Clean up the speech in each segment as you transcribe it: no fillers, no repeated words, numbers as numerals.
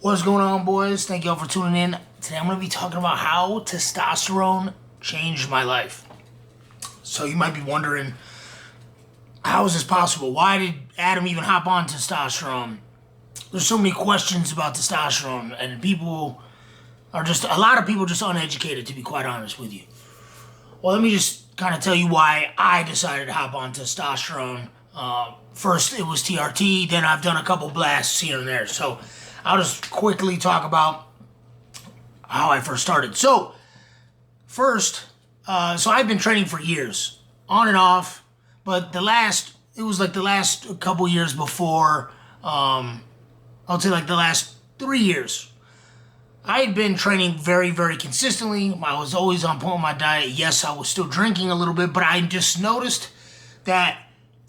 What's going on, boys? Thank y'all for tuning in. Today I'm going to be talking about how testosterone changed my life. So you might be wondering, how is this possible? Why did Adam even hop on testosterone? There's so many questions about testosterone, and a lot of people just uneducated, to be quite honest with you. Well, let me just kind of tell you why I decided to hop on testosterone. First, it was TRT, then I've done a couple blasts here and there. So I'll just quickly talk about how I first started. So I've been training for years, on and off, but the last couple years before, I would say like the last 3 years, I had been training very, very consistently. I was always on point with my diet. Yes, I was still drinking a little bit, but I just noticed that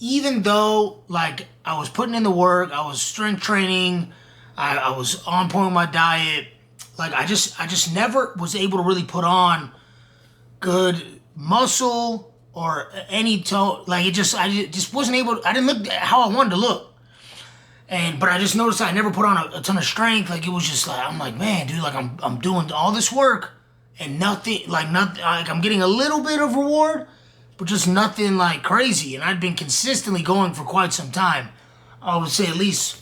even though like I was putting in the work, I was strength training, I was on point with my diet, like I just never was able to really put on good muscle or any tone. Like I just wasn't able. I didn't look how I wanted to look. But I just noticed I never put on a ton of strength. Like it was just like I'm like, man, dude, like I'm doing all this work and nothing. Like I'm getting a little bit of reward, but just nothing like crazy. And I'd been consistently going for quite some time. I would say at least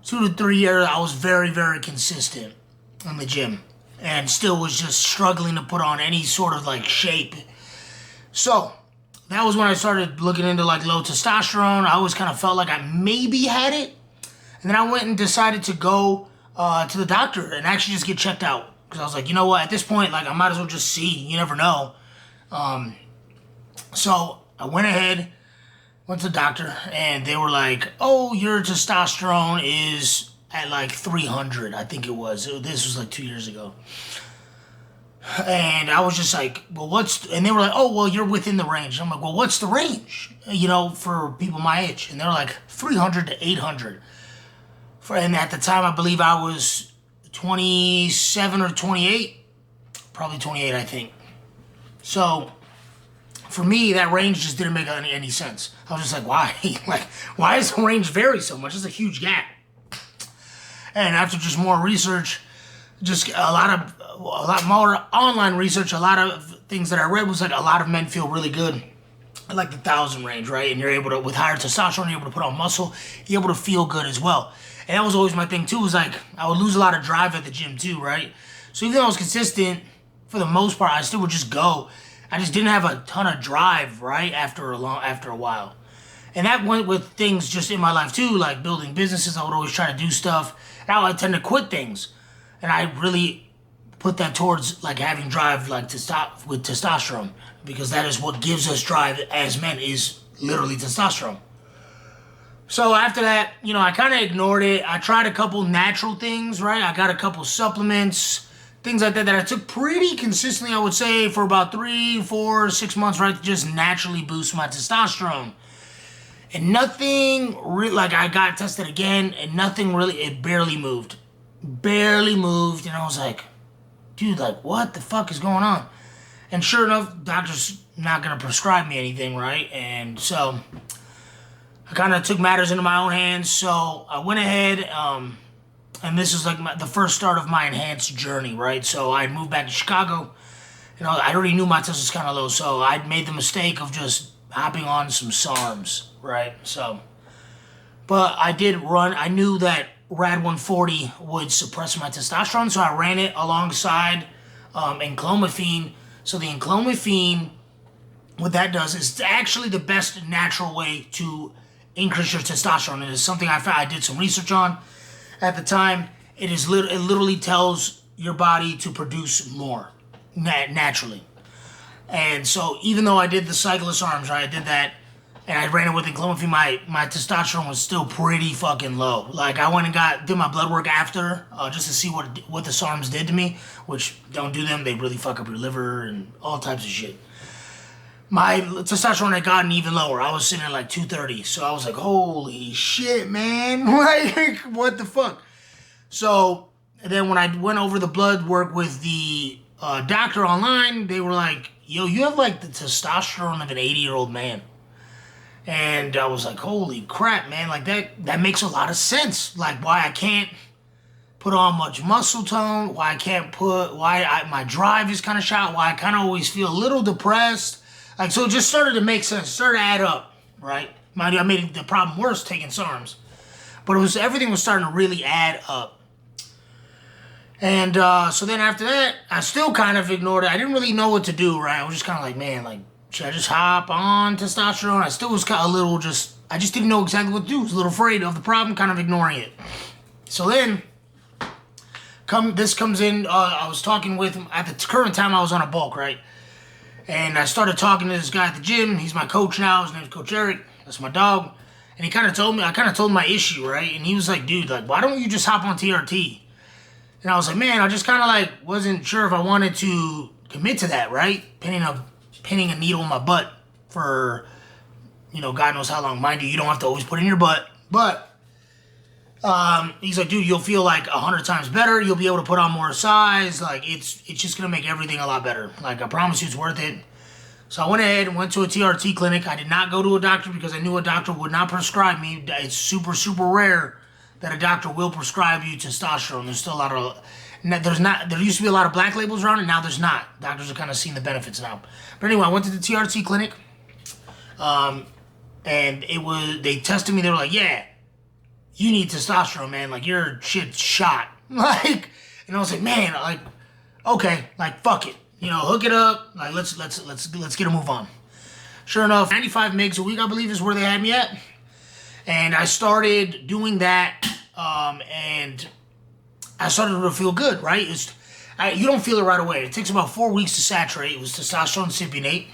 2 to 3 years. I was very, very consistent in the gym, and still was just struggling to put on any sort of like shape. So that was when I started looking into like low testosterone. I always kind of felt like I maybe had it. And then I went and decided to go to the doctor and actually just get checked out. Because I was like, you know what, at this point, like I might as well just see. You never know. So I went ahead, went to the doctor, and they were like, oh, your testosterone is at like 300, I think it was. This was like 2 years ago. And I was just like, well, and they were like, oh, well, you're within the range. I'm like, well, what's the range, for people my age? And they were like 300 to 800. And at the time, I believe I was 27 or 28. Probably 28, I think. So, for me, that range just didn't make any sense. I was just like, why? Like, why does the range vary so much? It's a huge gap. And after just more research, just a lot more online research, a lot of things that I read was like a lot of men feel really good at like the 1,000 range, right? And you're able to, with higher testosterone, you're able to put on muscle, you're able to feel good as well. And that was always my thing too, was like, I would lose a lot of drive at the gym too, right? So even though I was consistent, for the most part, I still would just go. I just didn't have a ton of drive, right? After a while. And that went with things just in my life too, like building businesses. I would always try to do stuff. Now I tend to quit things. And I really put that towards like having drive, like to stop with testosterone, because that is what gives us drive as men, is literally testosterone. So after that, I kind of ignored it. I tried a couple natural things, right? I got a couple supplements, things like that I took pretty consistently, I would say, for about 3, 4, 6 months, right? To just naturally boost my testosterone. And nothing really, like I got tested again, and nothing really, it barely moved. Barely moved. And I was like, dude, like what the fuck is going on? And sure enough, doctor's not going to prescribe me anything, right? And so I kind of took matters into my own hands. So I went ahead, and this is like the first start of my enhanced journey, right? So I moved back to Chicago. I already knew my test was kind of low, so I made the mistake of just hopping on some SARMs, right? So, but I knew that Rad 140 would suppress my testosterone, so I ran it alongside enclomiphene. So the enclomiphene, what that does is actually the best natural way to increase your testosterone. It is something I did some research on at the time. It literally tells your body to produce more naturally. And so even though I did the cyclist arms, right, I did that, and I ran it with enclomiphene, my testosterone was still pretty fucking low. Like I went and did my blood work after, just to see what the SARMs did to me, which don't do them. They really fuck up your liver and all types of shit. My testosterone had gotten even lower. I was sitting at like 230. So I was like, holy shit, man. Like, what the fuck? So then when I went over the blood work with the doctor online, they were like, yo, you have like the testosterone of an 80-year-old man. And I was like, holy crap, man. Like that makes a lot of sense. Like why I can't put on much muscle tone, why I can't put, my drive is kind of shot, why I kind of always feel a little depressed. Like, so it just started to make sense, started to add up, right? Mind you, I made the problem worse taking SARMs. But everything was starting to really add up. And so then after that, I still kind of ignored it. I didn't really know what to do, right? I was just kind of like, man, like, should I just hop on testosterone? I still was kind of a little I just didn't know exactly what to do. I was a little afraid of the problem, kind of ignoring it. So then, this comes in, I was talking with him. At the current time, I was on a bulk, right? And I started talking to this guy at the gym. He's my coach now. His name's Coach Eric. That's my dog. And he kind of told me, I kind of told him my issue, right? And he was like, dude, like, why don't you just hop on TRT? And I was like, man, I just kind of like wasn't sure if I wanted to commit to that, right? Pinning a needle in my butt for, God knows how long. Mind you, you don't have to always put it in your butt. But he's like, dude, you'll feel like 100 times better. You'll be able to put on more size. Like, it's just going to make everything a lot better. Like, I promise you it's worth it. So I went ahead and went to a TRT clinic. I did not go to a doctor because I knew a doctor would not prescribe me. It's super, super rare that a doctor will prescribe you testosterone. There's still a lot of, there used to be a lot of black labels around it. Now there's not. Doctors are kind of seeing the benefits now. But anyway, I went to the TRT clinic. And they tested me. They were like, yeah, you need testosterone, man. Like, your shit's shot. Like, and I was like, man, like, okay, like, fuck it. Hook it up. Like, let's get a move on. Sure enough, 95 mgs a week, I believe, is where they had me at. And I started doing that, and I started to feel good, right? You don't feel it right away. It takes about 4 weeks to saturate. It was testosterone cypionate.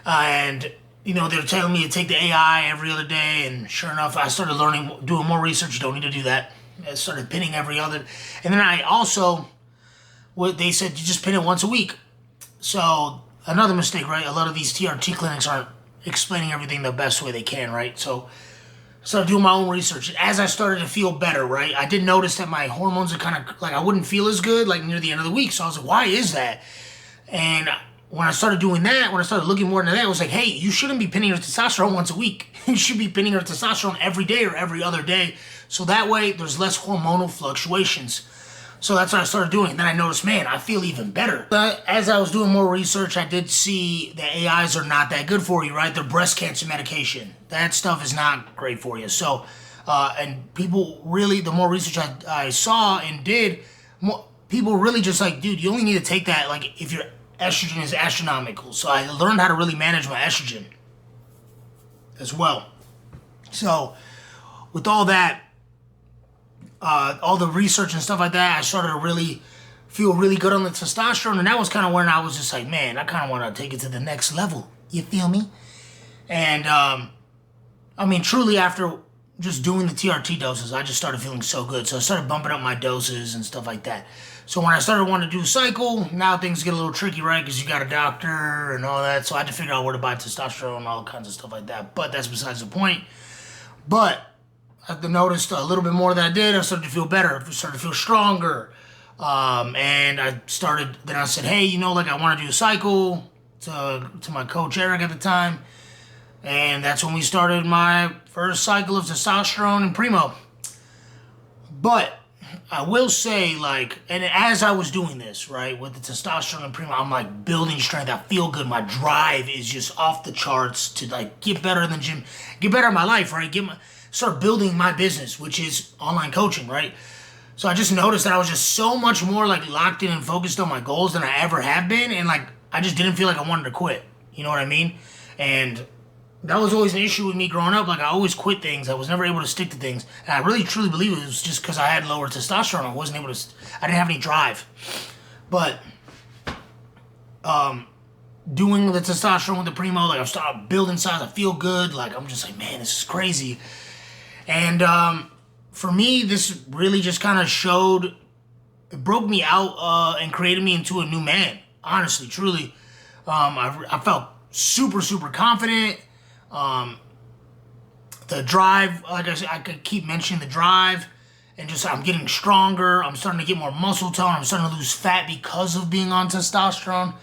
And, they were telling me to take the AI every other day, and sure enough, I started doing more research. You don't need to do that. I started pinning every other. And then I also, they said you just pin it once a week. So, another mistake, right? A lot of these TRT clinics aren't explaining everything the best way they can, right? So, started doing my own research. And as I started to feel better, right, I did notice that my hormones are kind of, like, I wouldn't feel as good, like, near the end of the week. So I was like, why is that? And when I started doing that, when I started looking more into that, I was like, hey, you shouldn't be pinning your testosterone once a week. You should be pinning your testosterone every day or every other day. So that way, there's less hormonal fluctuations. So that's what I started doing. And then I noticed, man, I feel even better. But as I was doing more research, I did see that AIs are not that good for you, right? They're breast cancer medication. That stuff is not great for you. So, and people really, the more research I saw and did, people really just like, dude, you only need to take that, like, if your estrogen is astronomical. So I learned how to really manage my estrogen as well. So, with all that, all the research and stuff like that, I started to really feel really good on the testosterone, and that was kind of when I was just like, man, I kind of want to take it to the next level. You feel me? And I mean, truly, after just doing the TRT doses, I just started feeling so good. So I started bumping up my doses and stuff like that. So when I started wanting to do a cycle, now things get a little tricky, right? Because you got a doctor and all that. So I had to figure out where to buy testosterone and all kinds of stuff like that. But that's besides the point. But I noticed a little bit more that I did. I started to feel better. I started to feel stronger. And I said, hey, like, I want to do a cycle to my coach Eric at the time. And that's when we started my first cycle of testosterone and Primo. But I will say, like, and as I was doing this, right, with the testosterone and Primo, I'm, like, building strength. I feel good. My drive is just off the charts to, like, get better in the gym, get better in my life, right, start building my business, which is online coaching, right? So I just noticed that I was just so much more, like, locked in and focused on my goals than I ever have been, and, like, I just didn't feel like I wanted to quit. You know what I mean? And that was always an issue with me growing up. Like, I always quit things. I was never able to stick to things. And I really, truly believe it was just because I had lower testosterone. I didn't have any drive. But, doing the testosterone with the Primo, like, I started building size. I feel good. Like, I'm just like, man, this is crazy. And, for me, this really just kind of it broke me out, and created me into a new man. Honestly, truly. I felt super, super confident. The drive, like I said, I could keep mentioning the drive, and just I'm getting stronger. I'm starting to get more muscle tone. I'm starting to lose fat because of being on testosterone.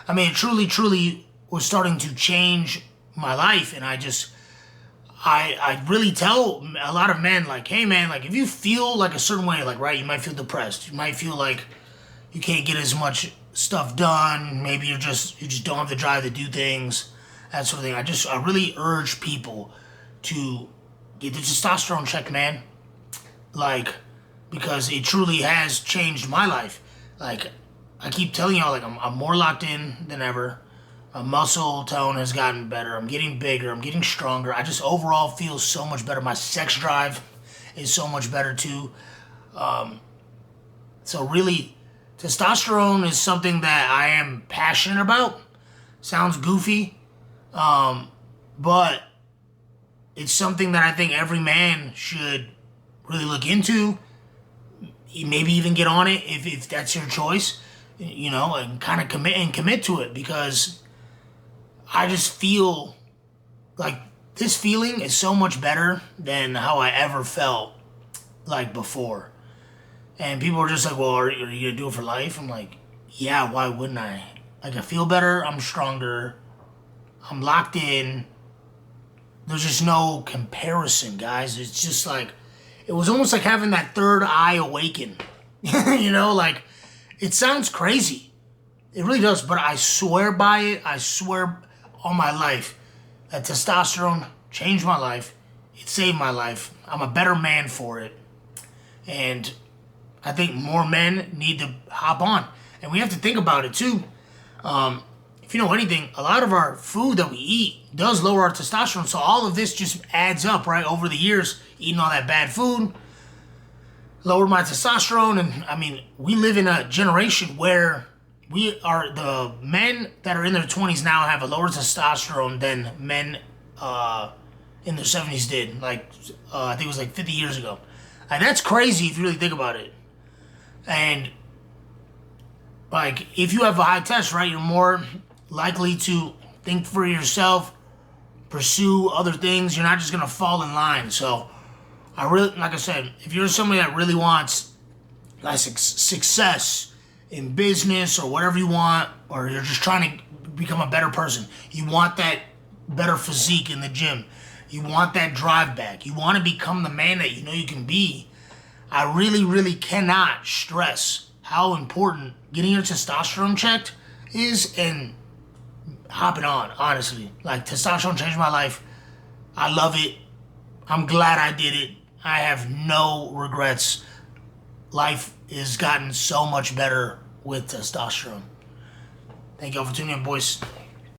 I mean, it truly, truly was starting to change my life, and I really tell a lot of men, like, hey man, like if you feel like a certain way, like, right, you might feel depressed, you might feel like you can't get as much stuff done, maybe you just don't have the drive to do things, that sort of thing. I really urge people to get the testosterone check, man. Like, because it truly has changed my life. Like, I keep telling y'all, like, I'm more locked in than ever. My muscle tone has gotten better. I'm getting bigger. I'm getting stronger. I just overall feel so much better. My sex drive is so much better too. So really, testosterone is something that I am passionate about. Sounds goofy, but it's something that I think every man should really look into. Maybe even get on it if that's your choice, you know, and kind of commit to it, because I just feel like this feeling is so much better than how I ever felt like before. And people are just like, well, are you gonna do it for life? I'm like, yeah, why wouldn't I? Like, I feel better, I'm stronger, I'm locked in. There's just no comparison, guys. It's just like, it was almost like having that third eye awaken. You know, like, it sounds crazy. It really does, but I swear by it. I swear on my life that testosterone changed my life. It saved my life. I'm a better man for it. And I think more men need to hop on. And we have to think about it too. If you know anything, a lot of our food that we eat does lower our testosterone. So all of this just adds up, right? Over the years, eating all that bad food lowered my testosterone. And I mean, we live in a generation where the men that are in their 20s now have a lower testosterone than men in their 70s did. Like, I think it was like 50 years ago. And that's crazy if you really think about it. And like, if you have a high test, right, you're more likely to think for yourself, pursue other things. You're not just gonna fall in line. So I really, like I said, if you're somebody that really wants like success in business or whatever you want, or you're just trying to become a better person, you want that better physique in the gym, you want that drive back, you want to become the man that you know you can be, I really, really cannot stress how important getting your testosterone checked is, and hopping on, honestly. Like, testosterone changed my life. I love it. I'm glad I did it. I have no regrets. Life has gotten so much better with testosterone. Thank y'all for tuning in, boys.